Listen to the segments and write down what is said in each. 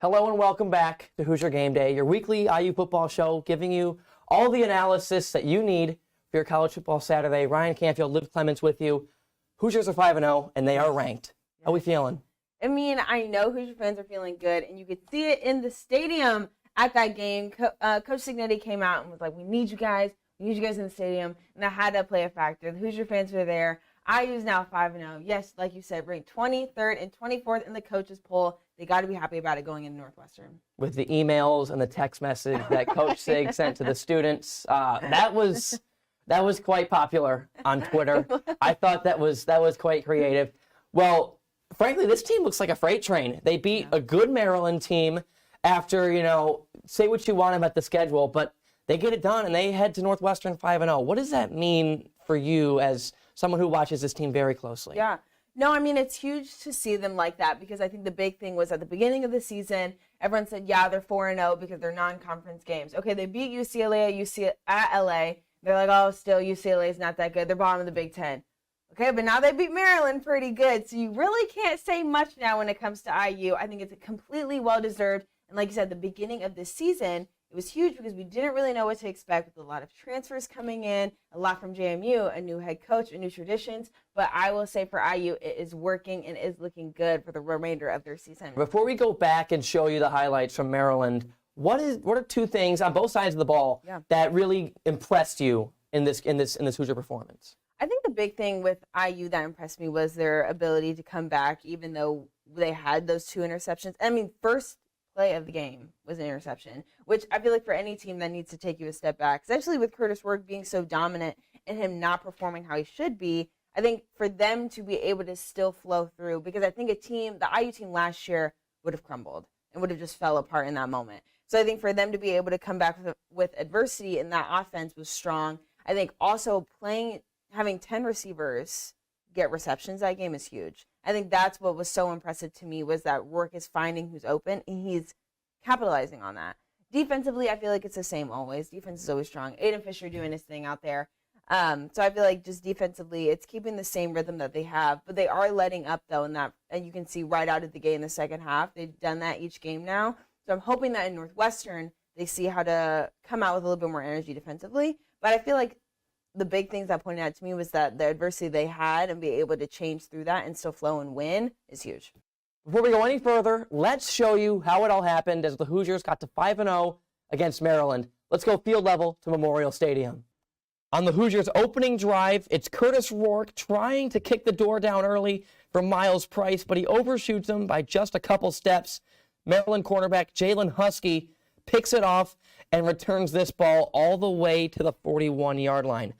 Hello and welcome back to Hoosier Gameday, your weekly IU football show, giving you all the analysis that you need for your college football Saturday. Ryan Canfield, Liv Clements with you. Hoosiers are 5-0, and they are ranked. How are we feeling? I mean, I know Hoosier fans are feeling good, and you could see it in the stadium at that game. Coach Signetti came out and was like, we need you guys in the stadium, and that had to play a factor. The Hoosier fans were there. IU is now 5-0. Yes, like you said, ranked 23rd and 24th in the coaches poll. They got to be happy about it going into Northwestern. With the emails and the text message that Coach Sig sent to the students, that was quite popular on Twitter. I thought that was quite creative. Well, frankly, this team looks like a freight train. They beat a good Maryland team after, say what you want about the schedule, but they get it done and they head to Northwestern 5-0. What does that mean for you as someone who watches this team very closely? Yeah. No, I mean, it's huge to see them like that because I think the big thing was at the beginning of the season, everyone said, yeah, they're 4-0 because they're non-conference games. Okay, they beat UCLA at LA. They're like, oh, still UCLA is not that good. They're bottom of the Big Ten. Okay, but now they beat Maryland pretty good. So you really can't say much now when it comes to IU. I think it's completely well-deserved. And like you said, the beginning of this season, it was huge because we didn't really know what to expect with a lot of transfers coming in, a lot from JMU, a new head coach, and new traditions. But I will say for IU, it is working and is looking good for the remainder of their season. Before we go back and show you the highlights from Maryland, what are two things on both sides of the ball that really impressed you in this Hoosier performance? I think the big thing with IU that impressed me was their ability to come back, even though they had those two interceptions. I mean, first play of the game was an interception, which I feel like for any team that needs to take you a step back, especially with Curtis Work being so dominant and him not performing how he should be, I think for them to be able to still flow through, because I think the IU team last year would have crumbled and would have just fell apart in that moment. So I think for them to be able to come back with adversity and that offense was strong. I think also having 10 receivers get receptions that game is huge. I think that's what was so impressive to me was that Rourke is finding who's open, and he's capitalizing on that. Defensively, I feel like it's the same always. Defense is always strong. Aiden Fisher doing his thing out there. So I feel like just defensively, it's keeping the same rhythm that they have, but they are letting up, though, and you can see right out of the gate in the second half. They've done that each game now. So I'm hoping that in Northwestern, they see how to come out with a little bit more energy defensively. But I feel like the big things that pointed out to me was that the adversity they had and be able to change through that and still flow and win is huge. Before we go any further, let's show you how it all happened as the Hoosiers got to 5-0 against Maryland. Let's go field level to Memorial Stadium. On the Hoosiers' opening drive, it's Curtis Rourke trying to kick the door down early for Miles Price, but he overshoots him by just a couple steps. Maryland cornerback Jalen Husky picks it off and returns this ball all the way to the 41-yard line.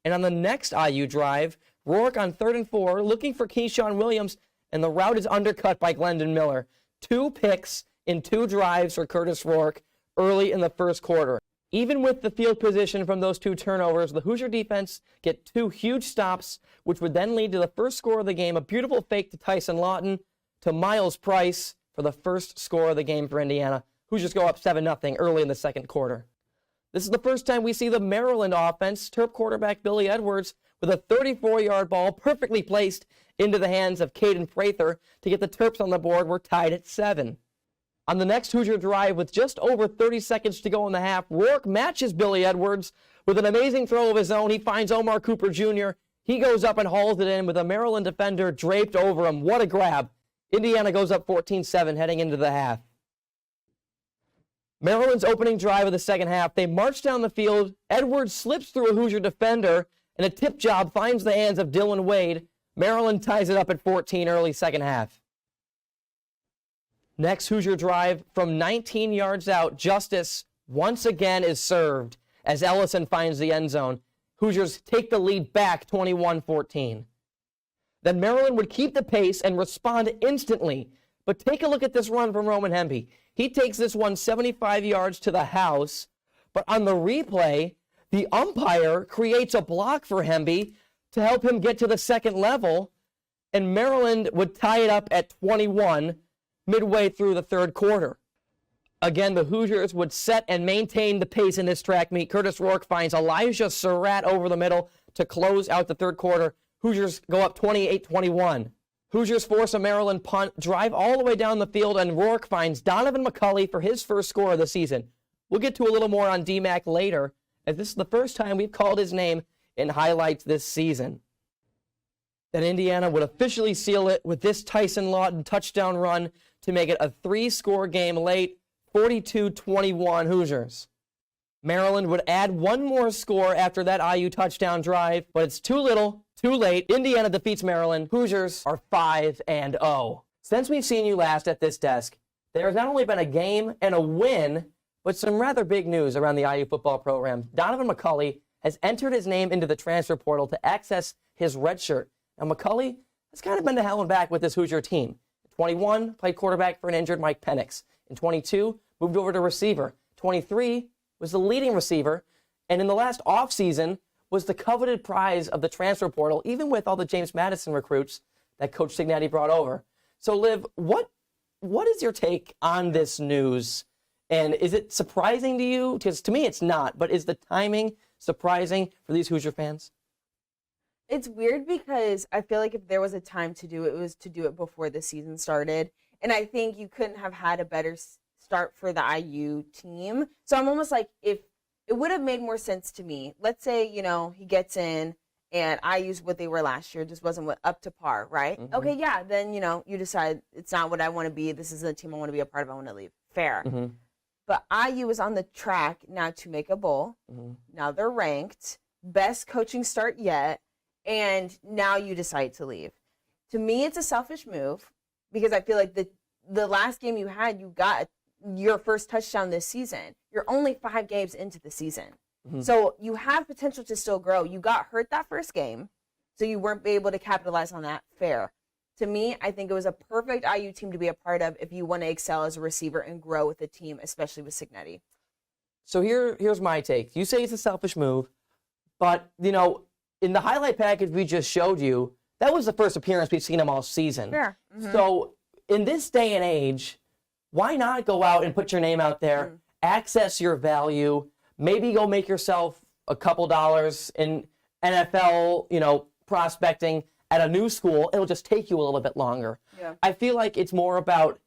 And on the next IU drive, Rourke on 3rd and 4, looking for Keyshawn Williams, and the route is undercut by Glendon Miller. 2 picks in 2 drives for Curtis Rourke early in the first quarter. Even with the field position from those 2 turnovers, the Hoosier defense get 2 huge stops, which would then lead to the first score of the game, a beautiful fake to Tyson Lawton, to Miles Price for the first score of the game for Indiana. Hoosiers go up 7-0 early in the second quarter. This is the first time we see the Maryland offense. Terp quarterback Billy Edwards with a 34-yard ball perfectly placed into the hands of Caden Prather to get the Terps on the board. We're tied at 7. On the next Hoosier drive with just over 30 seconds to go in the half, Rourke matches Billy Edwards with an amazing throw of his own. He finds Omar Cooper Jr. He goes up and hauls it in with a Maryland defender draped over him. What a grab. Indiana goes up 14-7 heading into the half. Maryland's opening drive of the second half, they march down the field. Edwards slips through a Hoosier defender, and a tip job finds the hands of Dylan Wade. Maryland ties it up at 14 early second half. Next Hoosier drive from 19 yards out, Justice once again is served as Ellison finds the end zone. Hoosiers take the lead back 21-14. Then Maryland would keep the pace and respond instantly. But take a look at this run from Roman Hemby. He takes this one 75 yards to the house, but on the replay, the umpire creates a block for Hemby to help him get to the second level, and Maryland would tie it up at 21 midway through the third quarter. Again, the Hoosiers would set and maintain the pace in this track meet. Curtis Rourke finds Elijah Surratt over the middle to close out the third quarter. Hoosiers go up 28-21. Hoosiers force a Maryland punt, drive all the way down the field, and Rourke finds Donovan McCulley for his first score of the season. We'll get to a little more on DMAC later, as this is the first time we've called his name in highlights this season. Then Indiana would officially seal it with this Tyson Lawton touchdown run to make it a 3-score game late, 42-21 Hoosiers. Maryland would add one more score after that IU touchdown drive, but it's too little, too late. Indiana defeats Maryland. Hoosiers are 5-0. Since we've seen you last at this desk, there has not only been a game and a win, but some rather big news around the IU football program. Donovan McCulley has entered his name into the transfer portal to access his red shirt. Now, McCulley has kind of been to hell and back with this Hoosier team. At 21, played quarterback for an injured Mike Penix. In 22, moved over to receiver. 23, was the leading receiver, and in the last offseason was the coveted prize of the transfer portal, even with all the James Madison recruits that Coach Signetti brought over. So, Liv, what is your take on this news? And is it surprising to you? Because to me, it's not. But is the timing surprising for these Hoosier fans? It's weird because I feel like if there was a time to do it, it was to do it before the season started. And I think you couldn't have had a better start for the IU team. So I'm almost like, if it would have made more sense to me. Let's say, he gets in and IU's what they were last year, just wasn't up to par, right? Mm-hmm. Okay, yeah, then, you decide it's not what I want to be. This is the team I want to be a part of. I want to leave. Fair. Mm-hmm. But IU is on the track now to make a bowl. Mm-hmm. Now they're ranked. Best coaching start yet. And now you decide to leave. To me, it's a selfish move because I feel like the last game you had, you got your first touchdown this season. You're only 5 games into the season. Mm-hmm. So you have potential to still grow. You got hurt that first game, so you weren't able to capitalize on that. Fair. To me, I think it was a perfect IU team to be a part of if you want to excel as a receiver and grow with the team, especially with Signetti. So here's my take. You say it's a selfish move, but, in the highlight package we just showed you, that was the first appearance we've seen him all season. Fair. Mm-hmm. So in this day and age, why not go out and put your name out there, access your value, maybe go make yourself a couple dollars in NFL, prospecting at a new school. It'll just take you a little bit longer. Yeah. I feel like it's more about,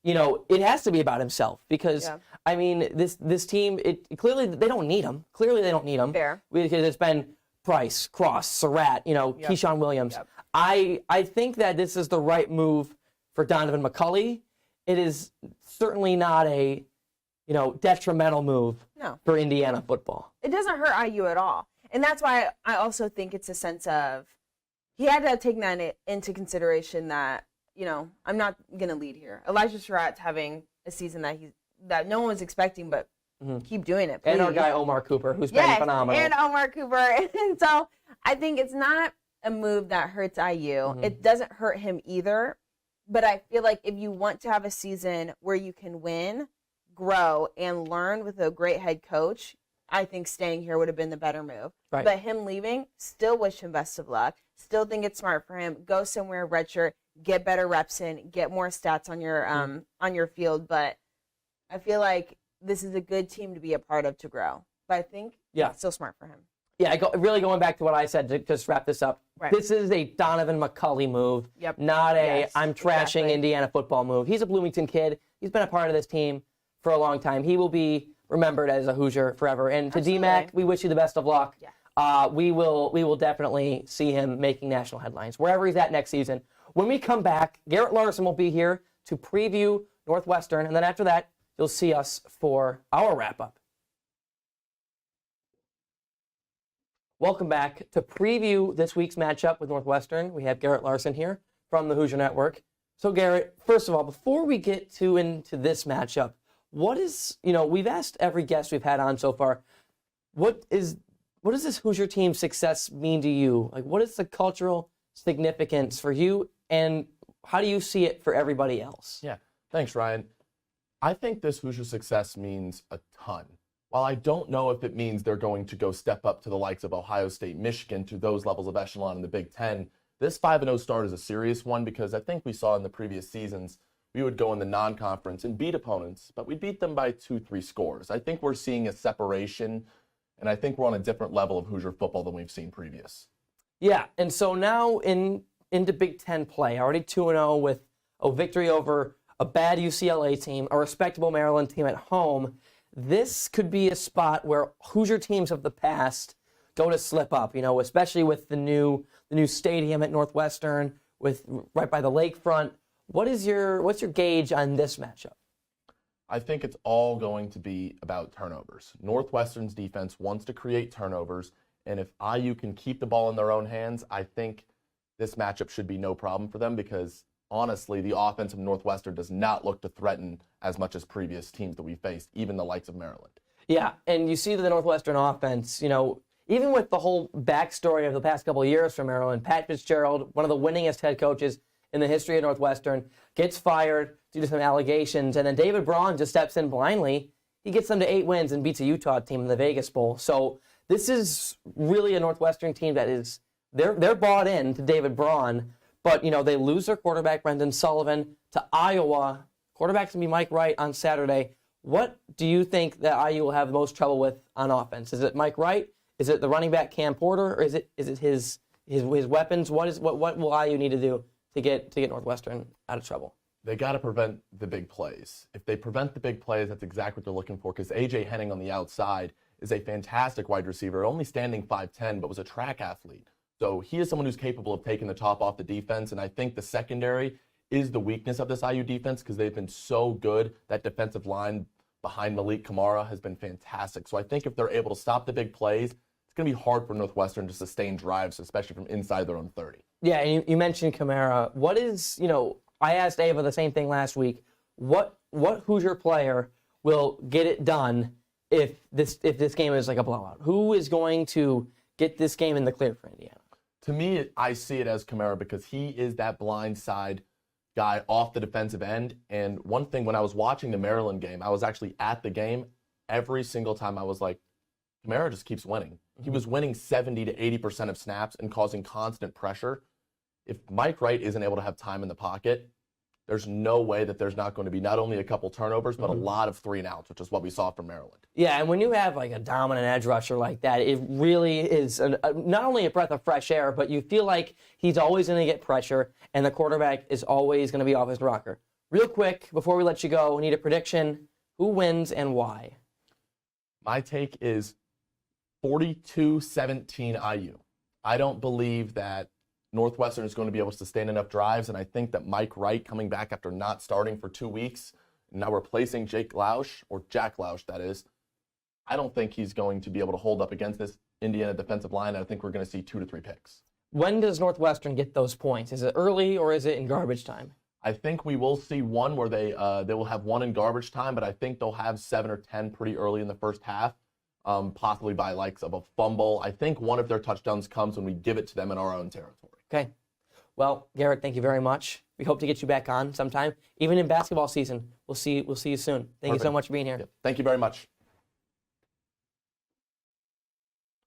it has to be about himself because, this team, clearly they don't need him. Clearly they don't need him. Fair. Because it's been Price, Cross, Surratt, Keyshawn Williams. Yep. I think that this is the right move for Donovan McCulley. It is certainly not a, detrimental move for Indiana football. It doesn't hurt IU at all. And that's why I also think it's a sense of he had to take that into consideration that, I'm not going to lead here. Elijah Surratt's having a season that no one was expecting, but keep doing it, please. And our guy Omar Cooper, who's been phenomenal. And Omar Cooper. And so I think it's not a move that hurts IU. It doesn't hurt him either. But I feel like if you want to have a season where you can win, grow, and learn with a great head coach, I think staying here would have been the better move. Right. But him leaving, still wish him best of luck. Still think it's smart for him. Go somewhere, redshirt, get better reps in, get more stats on your field. But I feel like this is a good team to be a part of to grow. But I think it's still smart for him. Yeah, really going back to what I said to just wrap this up. Right. This is a Donovan McCulley move, not I'm trashing Indiana football move. He's a Bloomington kid. He's been a part of this team for a long time. He will be remembered as a Hoosier forever. And to DMAC, we wish you the best of luck. Yeah. We will definitely see him making national headlines wherever he's at next season. When we come back, Garrett Larson will be here to preview Northwestern, and then after that, you'll see us for our wrap-up. Welcome back to preview this week's matchup with Northwestern. We have Garrett Larson here from the Hoosier Network. So, Garrett, first of all, before we get into this matchup, what is, we've asked every guest we've had on so far, what does this Hoosier team success mean to you? Like, what is the cultural significance for you, and how do you see it for everybody else? Yeah, thanks, Ryan. I think this Hoosier success means a ton. While I don't know if it means they're going to go step up to the likes of Ohio State, Michigan, to those levels of echelon in the Big Ten, this 5-0 start is a serious one because I think we saw in the previous seasons we would go in the non-conference and beat opponents, but we beat them by 2-3 scores. I think we're seeing a separation, and I think we're on a different level of Hoosier football than we've seen previous. Yeah, and so now in into Big Ten play, already 2-0 with a victory over a bad UCLA team, a respectable Maryland team at home. This could be a spot where Hoosier teams of the past go to slip up, especially with the new stadium at Northwestern, with right by the lakefront. What's your gauge on this matchup? I think it's all going to be about turnovers. Northwestern's defense wants to create turnovers, and if IU can keep the ball in their own hands, I think this matchup should be no problem for them because, honestly, the offense of Northwestern does not look to threaten as much as previous teams that we faced, even the likes of Maryland. Yeah, and you see the Northwestern offense, even with the whole backstory of the past couple of years for Maryland, Pat Fitzgerald, one of the winningest head coaches in the history of Northwestern, gets fired due to some allegations, and then David Braun just steps in blindly. He gets them to 8 wins and beats a Utah team in the Vegas Bowl. So this is really a Northwestern team that is, they're bought in to David Braun, but, they lose their quarterback, Brendan Sullivan, to Iowa. Quarterback's going to be Mike Wright on Saturday. What do you think that IU will have the most trouble with on offense? Is it Mike Wright? Is it the running back Cam Porter? Or is it his weapons? What will IU need to do to get Northwestern out of trouble? They got to prevent the big plays. If they prevent the big plays, that's exactly what they're looking for because A.J. Henning on the outside is a fantastic wide receiver, only standing 5'10", but was a track athlete. So he is someone who's capable of taking the top off the defense, and I think the secondary is the weakness of this IU defense because they've been so good. That defensive line behind Malik Kamara has been fantastic. So I think if they're able to stop the big plays, it's going to be hard for Northwestern to sustain drives, especially from inside their own 30. Yeah, and you mentioned Kamara. What is, I asked Ava the same thing last week. What Hoosier player will get it done if this game is like a blowout? Who is going to get this game in the clear for Indiana? To me, I see it as Kamara because he is that blind side guy off the defensive end. And one thing, when I was watching the Maryland game, I was actually at the game. Every single time I was like, Kamara just keeps winning. He was winning 70 to 80% of snaps and causing constant pressure. If Mike Wright isn't able to have time in the pocket, there's no way that there's not going to be not only a couple turnovers, but a lot of 3-and-outs, which is what we saw from Maryland. Yeah, and when you have like a dominant edge rusher like that, it really is not only a breath of fresh air, but you feel like he's always going to get pressure, and the quarterback is always going to be off his rocker. Real quick, before we let you go, we need a prediction. Who wins and why? My take is 42-17 IU. I don't believe that Northwestern is going to be able to sustain enough drives, and I think that Mike Wright coming back after not starting for 2 weeks, and now replacing Jack Lausch, that is, I don't think he's going to be able to hold up against this Indiana defensive line. I think we're going to see 2 to 3 picks. When does Northwestern get those points? Is it early or is it in garbage time? I think we will see one where they will have one in garbage time, but I think they'll have 7 or 10 pretty early in the first half, possibly by likes of a fumble. I think one of their touchdowns comes when we give it to them in our own territory. Okay. Well, Garrett, thank you very much. We hope to get you back on sometime, even in basketball season. We'll see you soon. Thank you so much for being here. Yep. Thank you very much.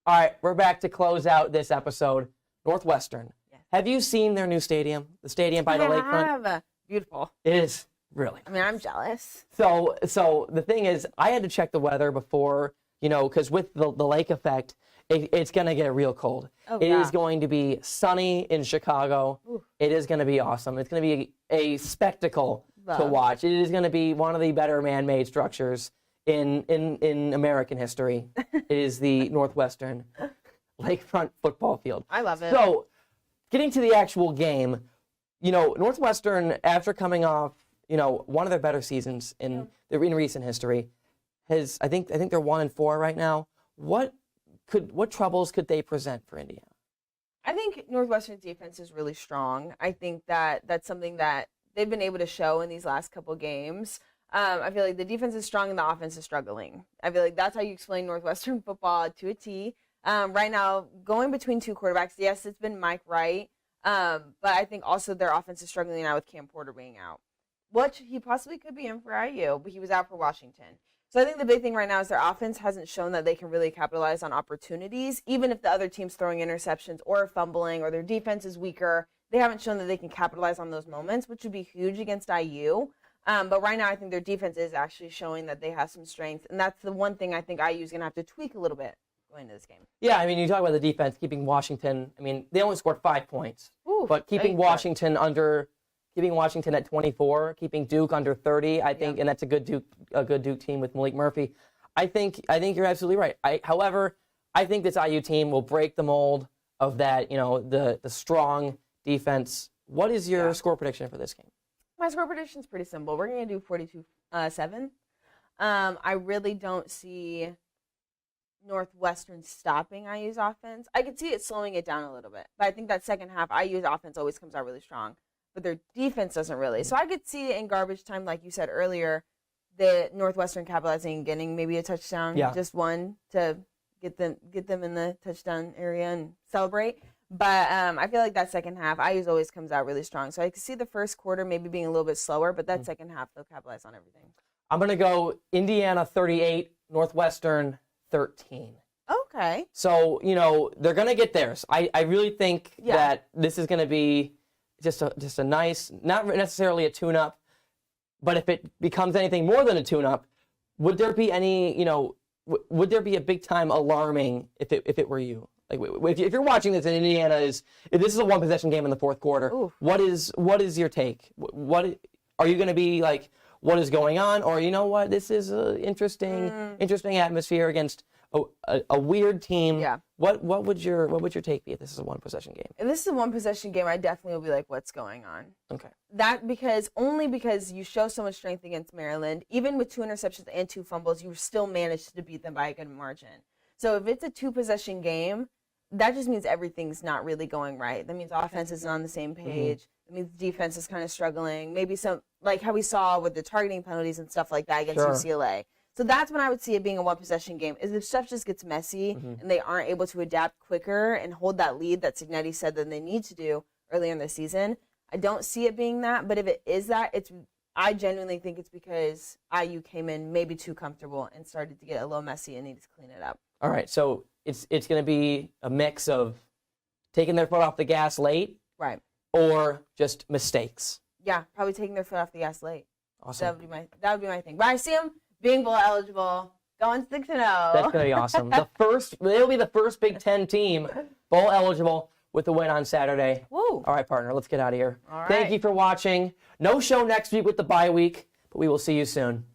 All right, we're back to close out this episode. Northwestern. Yes. Have you seen their new stadium? The stadium by the lakefront? Have. Beautiful. It is, really. I mean, I'm jealous. So the thing is, I had to check the weather before, because with the lake effect, it's going to get real cold. Oh, it is going to be sunny in Chicago. Ooh. It is going to be awesome. It's going to be a spectacle to watch. It is going to be one of the better man-made structures in American history. It is the Northwestern lakefront football field. I love it. So, getting to the actual game, Northwestern, after coming off, one of their better seasons in recent history, I think they're 1-4 right now. What troubles could they present for Indiana? I think Northwestern's defense is really strong. I think that's something that they've been able to show in these last couple games. I feel like the defense is strong and the offense is struggling. I feel like that's how you explain Northwestern football to a T. Right now, going between 2 quarterbacks, yes, it's been Mike Wright, but I think also their offense is struggling now with Cam Porter being out, which he possibly could be in for IU, but he was out for Washington. So I think the big thing right now is their offense hasn't shown that they can really capitalize on opportunities, even if the other team's throwing interceptions or fumbling or their defense is weaker. They haven't shown that they can capitalize on those moments, which would be huge against IU. But right now I think their defense is actually showing that they have some strength, and that's the one thing I think IU is going to have to tweak a little bit. going into this game. Yeah, I mean, you talk about the defense keeping Washington. I mean, they only scored 5 points, Ooh, but keeping Washington at 24, keeping Duke under 30, I think, and that's a good Duke team with Malik Murphy. I think you're absolutely right. However, I think this IU team will break the mold of that, the strong defense. What is your score prediction for this game? My score prediction is pretty simple. We're going to do 42-7. I really don't see Northwestern stopping IU's offense. I could see it slowing it down a little bit, but I think that second half, IU's offense always comes out really strong, but their defense doesn't really. So I could see it in garbage time, like you said earlier, the Northwestern capitalizing and getting maybe a touchdown, just one to get them in the touchdown area and celebrate. But I feel like that second half, IU's always comes out really strong. So I could see the first quarter maybe being a little bit slower, but that second half, they'll capitalize on everything. I'm going to go Indiana 38, Northwestern 13. Okay. So, they're going to get theirs. I really think that this is going to be just a nice, not necessarily a tune-up, but if it becomes anything more than a tune-up, would there be any, would there be a big-time alarming if it were you? Like, if you're watching this and Indiana if this is a one-possession game in the fourth quarter, what is your take? What are you going to be like? What is going on? Or this is an interesting atmosphere against a weird team. Yeah. What would your take be if this is a one-possession game? If this is a one-possession game, I definitely will be like, what's going on? Okay. Only because you show so much strength against Maryland, even with 2 interceptions and 2 fumbles, you still managed to beat them by a good margin. So if it's a 2-possession game, that just means everything's not really going right. That means offense isn't on the same page. That means defense is kind of struggling. Maybe some, like how we saw with the targeting penalties and stuff like that against UCLA. So that's when I would see it being a one-possession game, is if stuff just gets messy and they aren't able to adapt quicker and hold that lead that Cignetti said that they need to do earlier in the season. I don't see it being that, but if it is that, I genuinely think it's because IU came in maybe too comfortable and started to get a little messy and needed to clean it up. All right, so it's going to be a mix of taking their foot off the gas late, right, or just mistakes. Yeah, probably taking their foot off the gas late. Awesome. That would be my thing. But I see them being bowl eligible, going 6-0. That's going to be awesome. They'll be the first Big Ten team bowl eligible with the win on Saturday. Woo. All right, partner, let's get out of here. All right. Thank you for watching. No show next week with the bye week, but we will see you soon.